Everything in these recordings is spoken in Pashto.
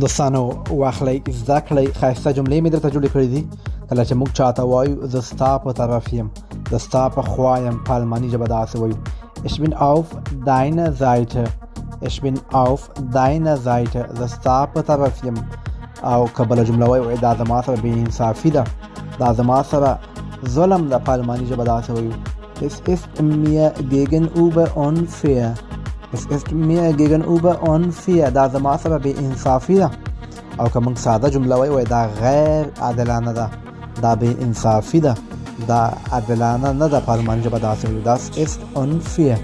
دوستانو واخلئ زده کړئ ښایسته جملې مې درته جوړې کړې دي. کله چې موږ چاته وایو زه ستا په طرف یم، زه ستا په خوا یم، په الماني ژبه داسې وایو Ich bin auf deiner Seite. Ich bin auf deiner Seite. زه ستا په طرف یم. او که بله جمله وایو دا زما سره بې انصافي ده، دا زما سره ظلم ده، په الماني ژبه داسې وایو Es ist mir gegenüber unfair. Es ist mir gegenüber unfair. دا زما سره بې انصافي ده. او که موږ ساده جمله وایو دا غیر عادلانه ده، دا بې انصافي ده، دا عادلانه نه ده، په الماني ژبه داسې وایو Das ist unfair.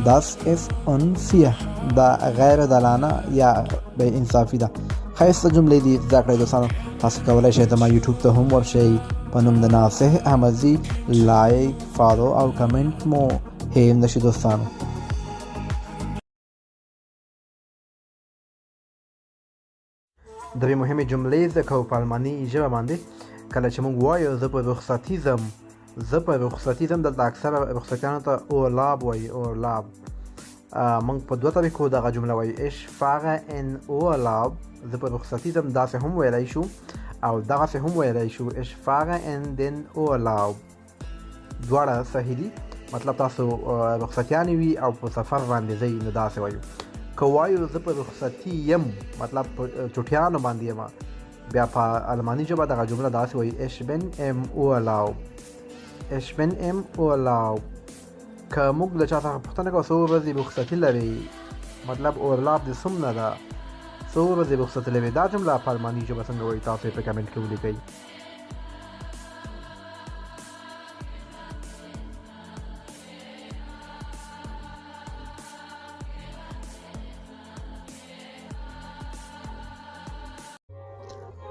Das ist unfair. دا غیر عادلانه یا بې انصافي ده. ښایسته جملې دي زده کړئ دوستانو. تاسو کولی شئ زما یوټیوب ته هم ورشئ په نوم د ناصح احمدزي. لایک، فالو او کمنټ مو هیر نشي دوستانو. درې مهمې جملې زده کوو په الماني ژبه باندې. کله چې موږ وایو زه په رخصتي ځم، زه په رخصتي ځم، دلته اکثره رخصتیانو ته اورلاب وایي، اورلاب. موږ په دوه طریقو دغه جمله وایو Ich fahre in Urlaub. زه په رخصتي ځم داسې هم ویلی شو او دغسې هم ویلی شو Ich fahre in den Urlaub. دواړه صحیح دي، مطلب تاسو رخصتیانې وي او په سفر باندې ځئ نو داسې وایو. که وایو زه په رخصتي یم، مطلب په چټیانو باندې یم، بیا په الماني ژبه دغه جمله داسې وایي Ich bin im Urlaub. Ich bin im Urlaub. که موږ له چا څخه پوښتنه کوو څو ورځې رخصتي لري، مطلب اورلاب د څومره ده، څو ورځې رخصتي لري، دا جمله په الماني ژبه څنګه وایي تاسو یې په کمنټ کې ولیکئ.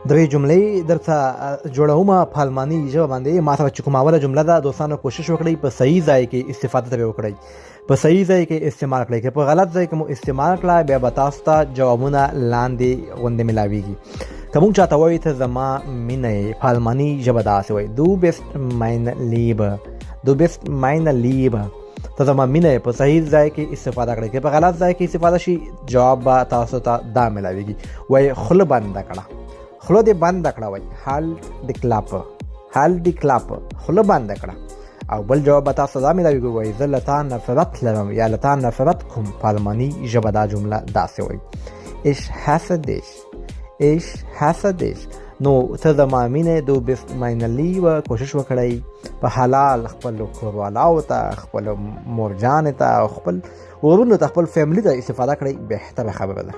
درې جملې درته جوړوم په الماني ژبه باندې. ما ته چې کومه اوله جمله ده دوستانو کوشش وکړئ په صحیح ځای کې استفاده ترې وکړئ، په صحیح ځای کې استعمال کړئ. که په غلط ځای کې مو استعمال کړه بیا به تاسو ته جوابونه لاندې غوندې ملاویږي. که موږ چاته وایو ته زما مینه یې، په الماني ژبه داسې وایي Du bist meine Liebe. Du bist meine Liebe. ته زما مینه یې په صحیح ځای کې استفاده کړئ. که په غلط ځای کې استفاده شي جواب به تاسو ته دا ملاویږي. وایي خوله بنده کړه، خوله دې بنده کړه، وایي Halt die Klappe. Halt die Klappe. خوله بنده کړه. او بل جواب به تاسو دا ملاویږي، وایي زه له تا نفرت لرم یا له تا نفرت کوم. په الماني ژبه دا جمله داسې وایي Ich hasse dich. Ich hasse dich. نو ته زما مینه Du bist meine Liebe. کوشش وکړئ په حلال خپلو کوروالاو ته، خپلو مورجانې ته او خپل ورونو ته، خپل فیملي ته استفاده کړئ، بهتره خبره ده.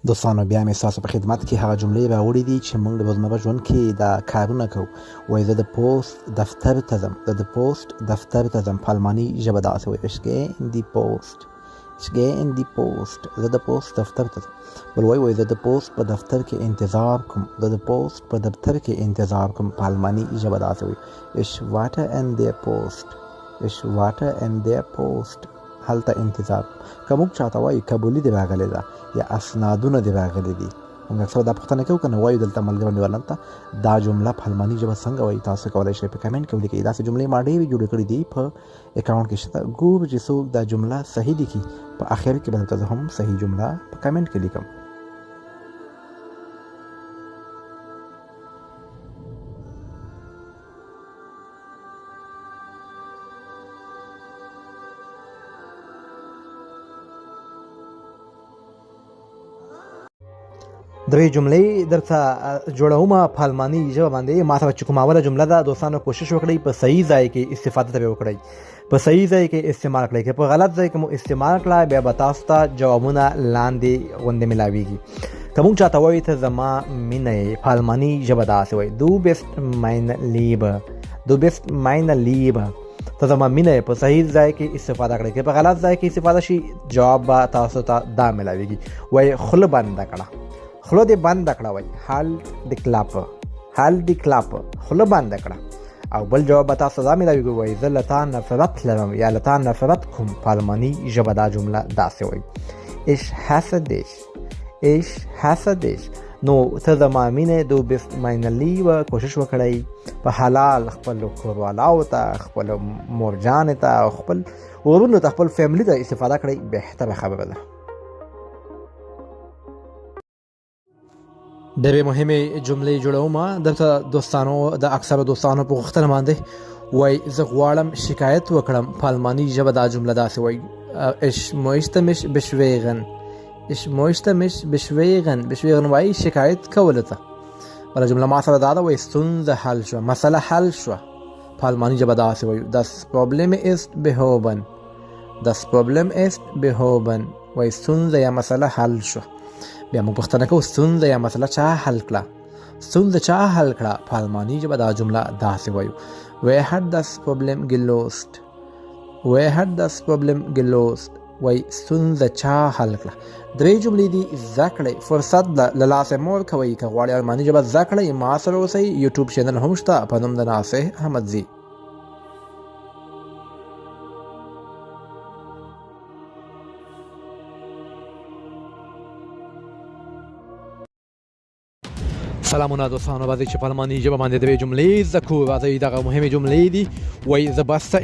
دوستانو بیا مې ستاسو په خدمت کې هغه جملې راوړي دي چې موږ د روزمره ژوند کې دا کارونه کوو. وایي زه د پوسټ دفتر ته ځم، زه د پوسټ دفتر ته ځم. په الماني ژبه داسې وایي Ich gehe in die Post. Ich gehe in die Post. زه د پوسټ دفتر ته ځم. بل وایي زه د پوسټ په دفتر کې انتظار کوم، زه د پوسټ په دفتر کې انتظار کوم. په الماني ژبه داسې وایي Ich warte in der Post. Ich warte in der Post. هلته انتظار. که موږ چاته وایو قبولي دې راغلی ده یا اسنادونه دې راغلي دي، موږ اکثر دا پوښتنه کوو که نه وایو دلته ملګرو نیولن ته دا جمله په الماني ژبه څنګه وایي. تاسو کولی شئ په کمنټ کې ولیکئ. داسې جملې ما ډېرې جوړې کړي دي په اکاونټ کې شته. ګورو چې څوک دا جمله صحیح لیکي، په اخر کې به درته زه هم صحیح جمله په کمنټ کې لیکم. درې جملې درته جوړوم په الماني ژبه باندې. ما ته چې کومه اوله جمله ده دوستانو کوشش وکړئ په صحیح ځای کې استفاده ترې وکړئ، په صحیح ځای کې استعمال کړئ. که په غلط ځای کې مو استعمال کړه بیا به تاسو ته جوابونه لاندې غوندې ملاویږي. که موږ چاته وایو ته زما مینه یې، په الماني ژبه داسې وایي Du bist meine Liebe. Du bist meine Liebe. ته زما مینه یې په صحیح ځای کې استفاده کړئ. که په غلط ځای کې استفاده شي جواب به تاسو ته دا ملاویږي. وایي خوله بنده کړه، خوله دې بنده کړه، وایي Halt die Klappe. Halt die Klappe. خوله بنده کړه. او بل جواب به تاسو دا ملاویږي، وایي زه له تا نفرت لرم یا له تا نفرت کوم. په الماني ژبه دا جمله داسې وایي Ich hasse dich. Ich hasse dich. نو ته زما مینې دو بیست ماینلی و کوشش وکړئ په حلال خپل کوروالاو ته خپل مورجانې ته خپل ورونو ته خپل فیملی ته استفاده کړئ بهتره خبره ده. ډېرې مهمې جملې جوړوم دلته دوستانو د اکثرو دوستانو په غوښتنه باندې وای زه غواړم شکایت وکړم په الماني ژبه دا جمله داسې وای ich möchte mich beschweren ich möchte mich beschweren وای شکایت کولو ته بله جمله ما سره دا ده وای ستونزه حل شوه مسله حل شوه په الماني ژبه داسې وای das Problem ist behoben وای ستونزه یا مسله حل شوه. بیا موږ پوښتنه کوو ستونزه یا مسله چا حل کړه په الماني ژبه دا جمله داسې وایو wer hat das Problem gelöst وای ستونزه چا حل کړه. درې جملې دي زده کړئ فرصت له لاسه مه ورکوئ که غواړئ الماني ژبه زده کړئ ما سره اوسئ یوټیوب چینل هم شته په نوم د ناصح احمدزي. سلامونه دوستانو راځئ چې په الماني ژبه باندې درې جملې زده کړو. راځئ دغه مهمې جملې دي وایي زه بس ته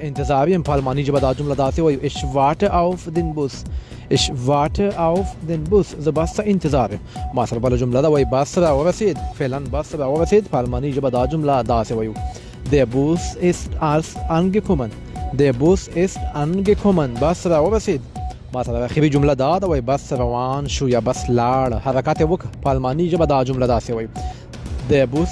انتظار یم په الماني ژبه دا جمله داسې وایي ich warte auf den Bus زه بس ته انتظار یم. ما سره بله جمله ده وایي بس راورسید فعلا بس راورسید په الماني ژبه دا جمله داسې وایو der Bus ist angekommen بس راورسید. ما سره اخیری جمله دا ده وای بس روان شو یا بس لاړ حرکات وکړه په الماني ژبه دا جمله داسې وای der Bus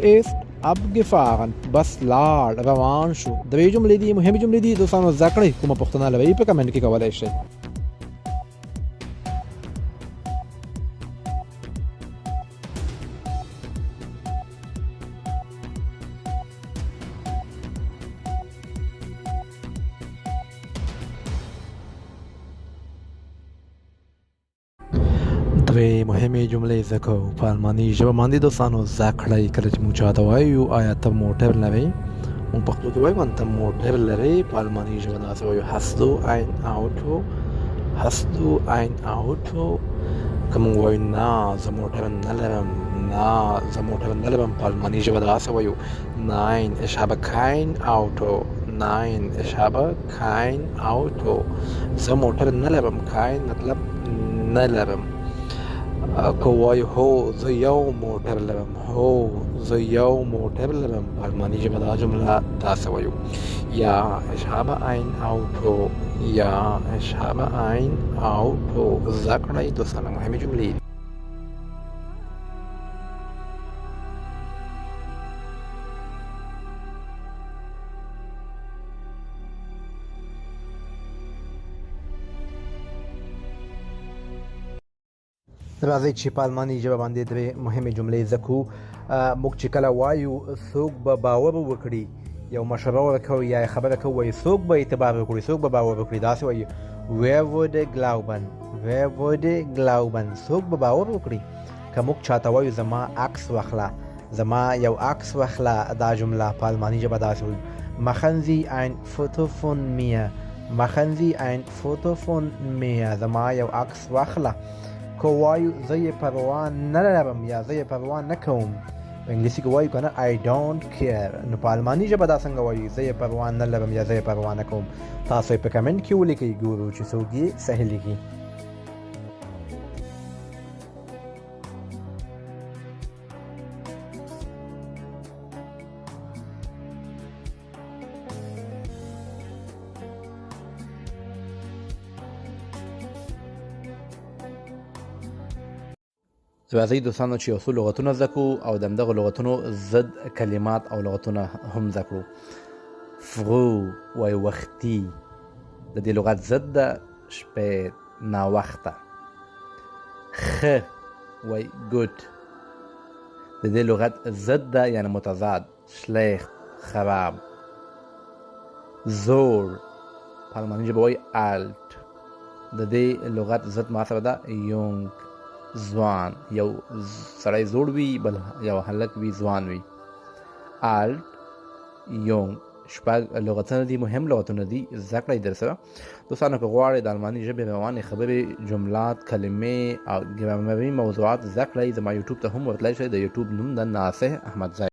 ist abgefahren بس لاړ روان شو. درې جملې دي مهمې جملې دي دوستانو زده کړئ کومه پوښتنه لرئ په کمنټ کې کولی شئ. درې مهمې جملې زده کوو په الماني ژبه باندې دوستانو زده کړئ. کله چې موږ چاته وایو آیا ته موټر لرئ موږ پښتو کې وایو ته موټر لرئ په الماني ژبه داسې وایو hast du ein Auto که موږ وایو نه زه موټر نه لرم په الماني ژبه داسې وایو nein ich habe kein Auto زه موټر نه لرم kein مطلب نه لرم. که وایو هو زه یو موټر لرم په الماني ژبه دا جمله داسې وایو ja ich habe ein Auto زده کړئ دوستانو مهمې جملې دي. راځئ چې په الماني ژبه باندې درې مهمې جملې زده کړو. موږ چې کله وایو څوک به باور وکړي یو مشوره ورکوو یا خبره کوو وایي څوک به اعتبار وکړي څوک به باور وکړي داسې وایي wer würde glauben څوک به باور وکړي. که موږ چاته وایو زما یو عکس واخله دا جمله په الماني ژبه داسې وایو machen Sie ein Foto von mir زما یو عکس واخله. که وایو زه یې پروا نه لرم یا زه یې پروا نه کوم په انګلیسي کې وایو که نه I don't care نو په الماني ژبه دا څنګه وایو زه یې پروا نه لرم یا زه یې پروا نه کوم. تاسو یې په کمنټ کې ولیکئ ګورو چې څوک یې صحیح لیکي. راځئ دوستانو چې یو څو لغتونه زده کړو او د همدغو لغتونو ضد کلمات او لغتونه هم زده کړو. فرو وایي وختي د دې لغت ضد ده شپې ناوخته. خ وایي ګوت د دې لغت ضد ده یعنی متضاد شلیخت خراب. زور په الماني ژبه وایي الت د دې لغت ضد ما سره ده یونګ ځوان یو سړی زوړ وي بل یو هلک وي ځوان وي. الت یونګ شپږ لغتونه دي، مهم لغتونه دي، زده کړئ درسره. دوستانو که غواړئ د الماني ژبې روانې خبرې، جملات، کلمې او ګرامري موضوعات زده کړئ، زما یوټیوب ته هم ورتلی شئ. د یوټیوب نوم د ناصح احمدزی.